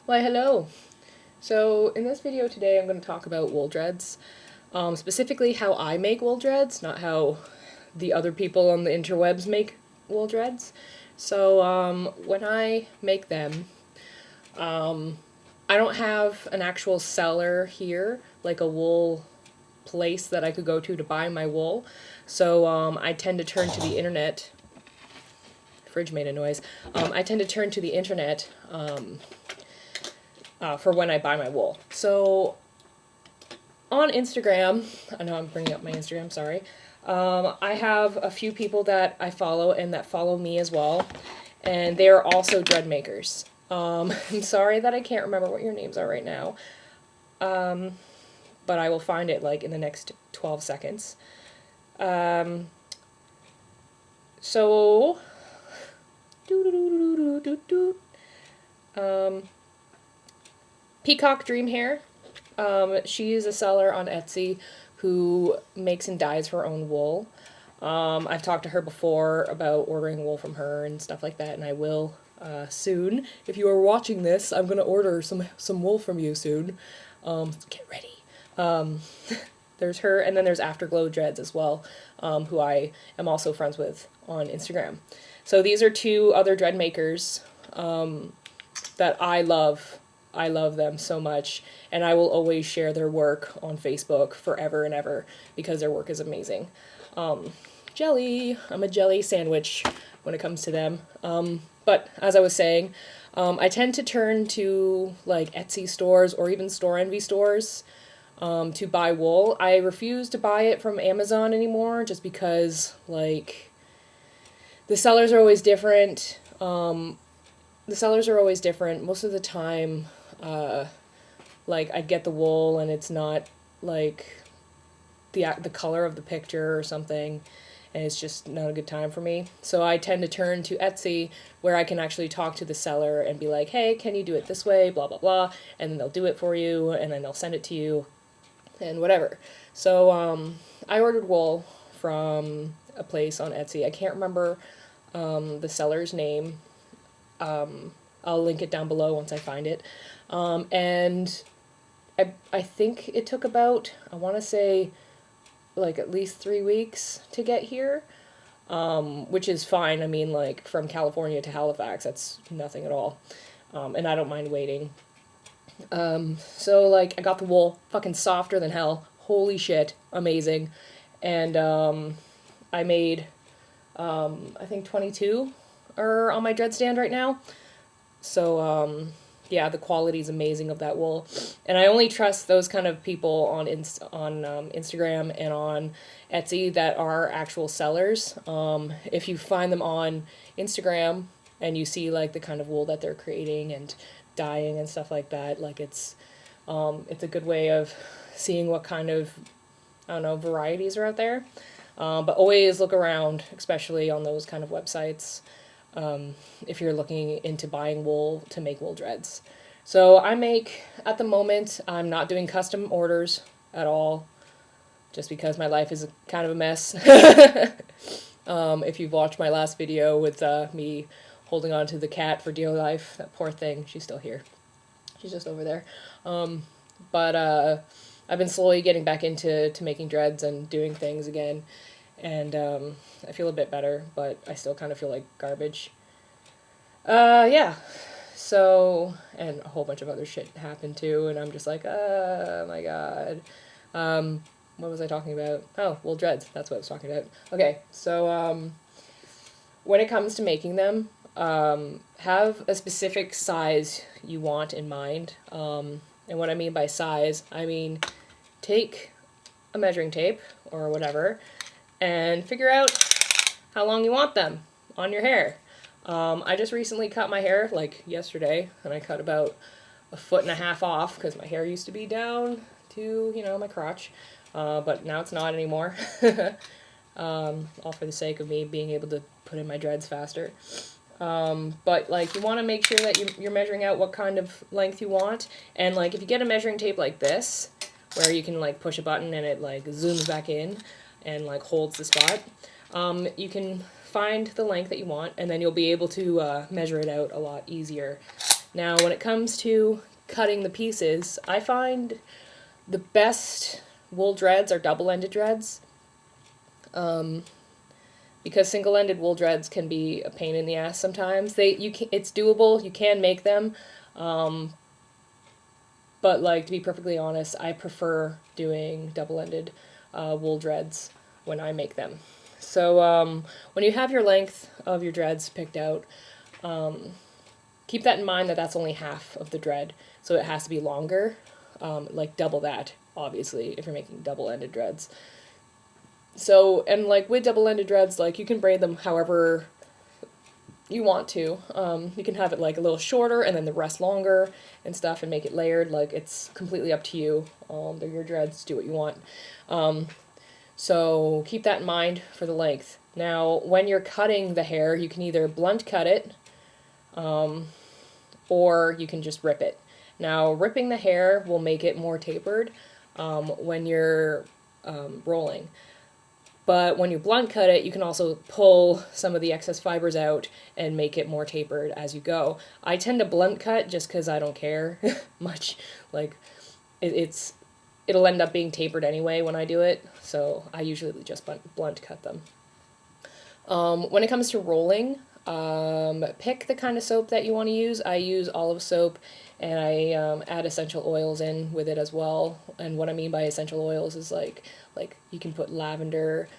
Why, hello! So, in this video today, I'm going to talk about wool dreads. Specifically how I make wool dreads, not how the other people on the interwebs make wool dreads. So, when I make them, I don't have an actual seller here, like a wool place that I could go to buy my wool. So, I tend to turn to the internet. Fridge made a noise. I tend to turn to the internet for when I buy my wool. So on Instagram, I know I'm bringing up my Instagram, sorry. I have a few people that I follow and that follow me as well, and they are also dread makers. I'm sorry that I can't remember what your names are right now, but I will find it like in the next 12 seconds. So Peacock Dream Hair. She is a seller on Etsy who makes and dyes her own wool. I've talked to her before about ordering wool from her and stuff like that, and I will soon. If you are watching this, I'm going to order some wool from you soon. Get ready. There's her, and then there's Afterglow Dreads as well, who I am also friends with on Instagram. So these are two other dread makers that I love. I love them so much, and I will always share their work on Facebook forever and ever because their work is amazing. Jelly. I'm a jelly sandwich when it comes to them. But as I was saying, I tend to turn to like Etsy stores or even Store Envy stores to buy wool. I refuse to buy it from Amazon anymore just because like the sellers are always different. Most of the time, like I get the wool and it's not like the color of the picture or something, and it's just not a good time for me. So I tend to turn to Etsy where I can actually talk to the seller and be like, hey, can you do it this way, blah, blah, blah, and then they'll do it for you, and then they'll send it to you, and whatever. So I ordered wool from a place on Etsy. I can't remember the seller's name. I'll link it down below once I find it. And I think it took about, I want to say, like at least 3 weeks to get here, which is fine. I mean, like from California to Halifax, that's nothing at all. And I don't mind waiting. So like I got the wool, fucking softer than hell. Holy shit, amazing. And I made, I think 22 are on my dread stand right now. So, yeah, the quality is amazing of that wool. And I only trust those kind of people on Instagram and on Etsy that are actual sellers. If you find them on Instagram and you see, like, the kind of wool that they're creating and dyeing and stuff like that, like, it's a good way of seeing what kind of, I don't know, varieties are out there. But always look around, especially on those kind of websites. If you're looking into buying wool to make wool dreads. So at the moment, I'm not doing custom orders at all, just because my life is kind of a mess. If you've watched my last video with me holding on to the cat for dear life, that poor thing, she's still here. She's just over there. But I've been slowly getting back into making dreads and doing things again. And I feel a bit better, but I still kind of feel like garbage. Yeah. So, and a whole bunch of other shit happened too, and I'm just like, oh my god. What was I talking about? Oh, wool dreads. That's what I was talking about. Okay, so when it comes to making them, have a specific size you want in mind. And what I mean by size, I mean take a measuring tape or whatever, and figure out how long you want them on your hair. I just recently cut my hair, like yesterday, and I cut about 1.5 feet off because my hair used to be down to, you know, my crotch, but now it's not anymore. All for the sake of me being able to put in my dreads faster. But like you want to make sure that you're measuring out what kind of length you want, and like if you get a measuring tape like this, where you can like push a button and it like zooms back in and like holds the spot, you can find the length that you want, and then you'll be able to measure it out a lot easier Now, when it comes to cutting the pieces, I find the best wool dreads are double-ended dreads. Because single-ended wool dreads can be a pain in the ass sometimes. It's doable, you can make them, but like, to be perfectly honest, I prefer doing double-ended wool dreads when I make them. So when you have your length of your dreads picked out, keep that in mind that that's only half of the dread, so it has to be longer, like double that, obviously, if you're making double-ended dreads. So, and like with double-ended dreads, like you can braid them however you want to. You can have it like a little shorter and then the rest longer and stuff and make it layered. Like, it's completely up to you. They're your dreads, do what you want. So keep that in mind for the length. Now, when you're cutting the hair, you can either blunt cut it, or you can just rip it. Now, ripping the hair will make it more tapered when you're rolling. But when you blunt cut it, you can also pull some of the excess fibers out and make it more tapered as you go. I tend to blunt cut just because I don't care much. Like, it'll end up being tapered anyway when I do it, so I usually just blunt cut them. When it comes to rolling, pick the kind of soap that you want to use. I use olive soap, and I add essential oils in with it as well. And what I mean by essential oils is like you can put lavender,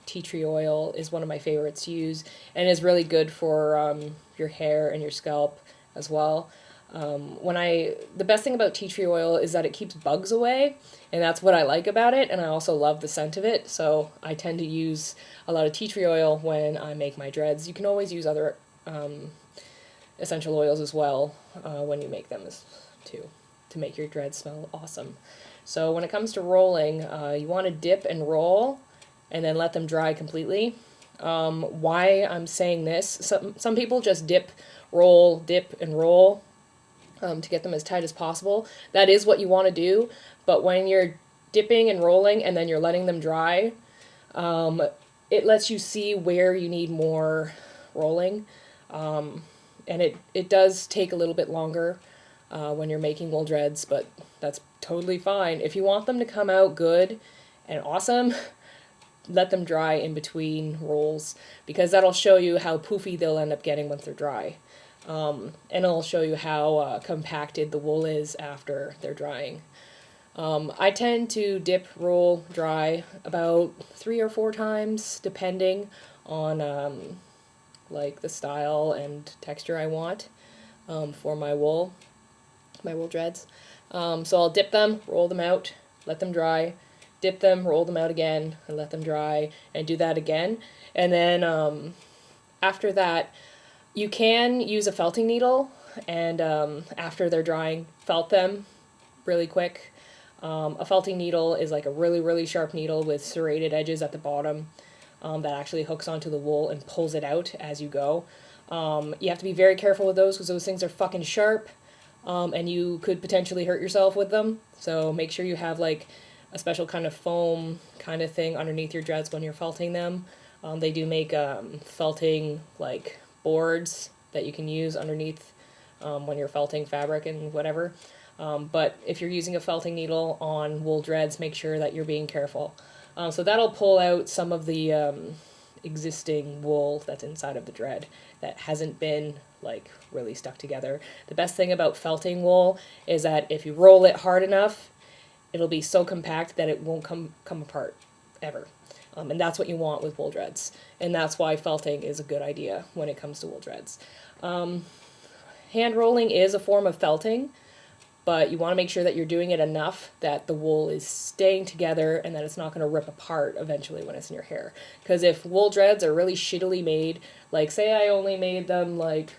tea tree oil is one of my favorites to use, and is really good for your hair and your scalp as well. The best thing about tea tree oil is that it keeps bugs away, and that's what I like about it, and I also love the scent of it, so I tend to use a lot of tea tree oil when I make my dreads. You can always use other essential oils as well when you make them too, to make your dreads smell awesome. So when it comes to rolling, you want to dip and roll and then let them dry completely. Why I'm saying this, some people just dip, and roll to get them as tight as possible. That is what you want to do, but when you're dipping and rolling and then you're letting them dry, it lets you see where you need more rolling, and it does take a little bit longer when you're making wool dreads, but that's totally fine. If you want them to come out good and awesome, let them dry in between rolls, because that'll show you how poofy they'll end up getting once they're dry. And it'll show you how compacted the wool is after they're drying. I tend to dip, roll, dry about 3 or 4 times, depending on like the style and texture I want for my wool dreads. So I'll dip them, roll them out, let them dry, dip them, roll them out again, and let them dry, and do that again. And then after that, you can use a felting needle, and after they're drying, felt them really quick. A felting needle is like a really, really sharp needle with serrated edges at the bottom that actually hooks onto the wool and pulls it out as you go. You have to be very careful with those because those things are fucking sharp, and you could potentially hurt yourself with them. So make sure you have like a special kind of foam kind of thing underneath your dreads when you're felting them. They do make felting like boards that you can use underneath when you're felting fabric and whatever. But if you're using a felting needle on wool dreads, make sure that you're being careful. So that'll pull out some of the existing wool that's inside of the dread that hasn't been like really stuck together. The best thing about felting wool is that if you roll it hard enough, it'll be so compact that it won't come apart ever. And that's what you want with wool dreads. And that's why felting is a good idea when it comes to wool dreads. Hand rolling is a form of felting, but you want to make sure that you're doing it enough that the wool is staying together and that it's not going to rip apart eventually when it's in your hair. Because if wool dreads are really shittily made, like say I only made them like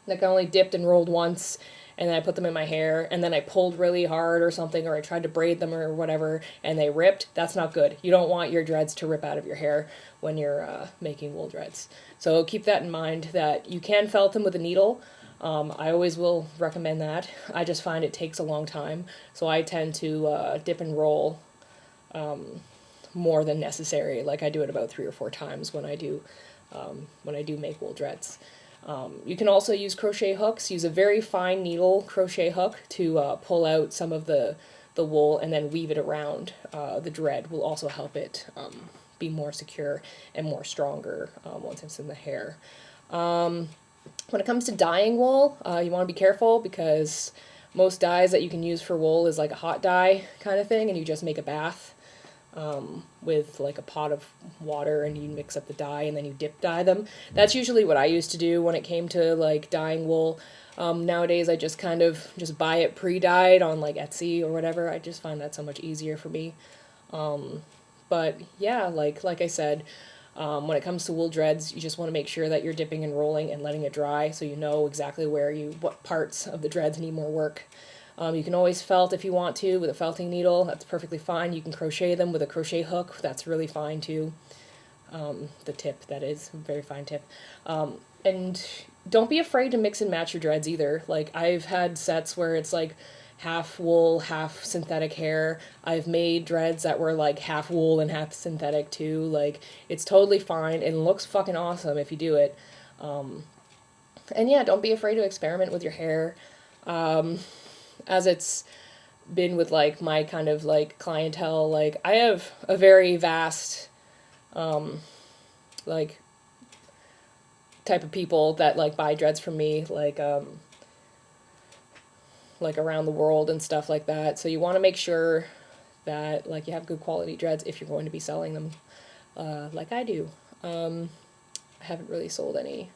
I only dipped and rolled once, and then I put them in my hair, and then I pulled really hard or something, or I tried to braid them or whatever, and they ripped, that's not good. You don't want your dreads to rip out of your hair when you're making wool dreads. So keep that in mind, that you can felt them with a needle. I always will recommend that. I just find it takes a long time, so I tend to dip and roll more than necessary. Like I do it about 3 or 4 times when I do make wool dreads. You can also use crochet hooks. Use a very fine needle crochet hook to pull out some of the wool and then weave it around the dread. Will also help it be more secure and more stronger once it's in the hair. When it comes to dyeing wool, you want to be careful because most dyes that you can use for wool is like a hot dye kind of thing, and you just make a bath with like a pot of water and you mix up the dye and then you dip dye them. That's usually what I used to do when it came to like dyeing wool. Nowadays I just kind of just buy it pre-dyed on like Etsy or whatever. I just find that so much easier for me. But yeah, like I said, when it comes to wool dreads, you just want to make sure that you're dipping and rolling and letting it dry so you know exactly what parts of the dreads need more work. You can always felt if you want to with a felting needle. That's perfectly fine. You can crochet them with a crochet hook. That's really fine too. The tip, that is, a very fine tip. And don't be afraid to mix and match your dreads either. Like, I've had sets where it's like half wool, half synthetic hair. I've made dreads that were like half wool and half synthetic too. Like, it's totally fine and looks fucking awesome if you do it. And yeah, don't be afraid to experiment with your hair. As it's been with like my kind of like clientele, like I have a very vast like type of people that like buy dreads from me, like around the world and stuff like that. So you want to make sure that like you have good quality dreads if you're going to be selling them, like I do. I haven't really sold any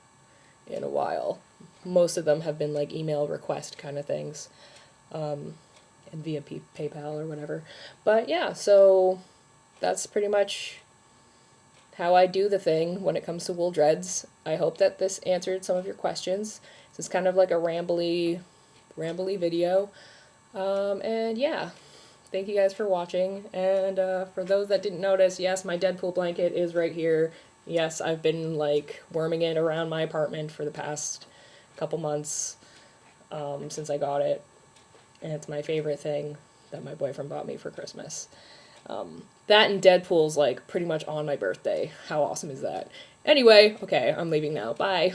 in a while. Most of them have been like email request kind of things. And via PayPal or whatever. But yeah, so that's pretty much how I do the thing when it comes to wool dreads. I hope that this answered some of your questions. This is kind of like a rambly video. And yeah, thank you guys for watching. And for those that didn't notice, yes, my Deadpool blanket is right here. Yes, I've been like worming it around my apartment for the past couple months since I got it. And it's my favorite thing that my boyfriend bought me for Christmas. That and Deadpool's like pretty much on my birthday. How awesome is that? Anyway, okay, I'm leaving now. Bye.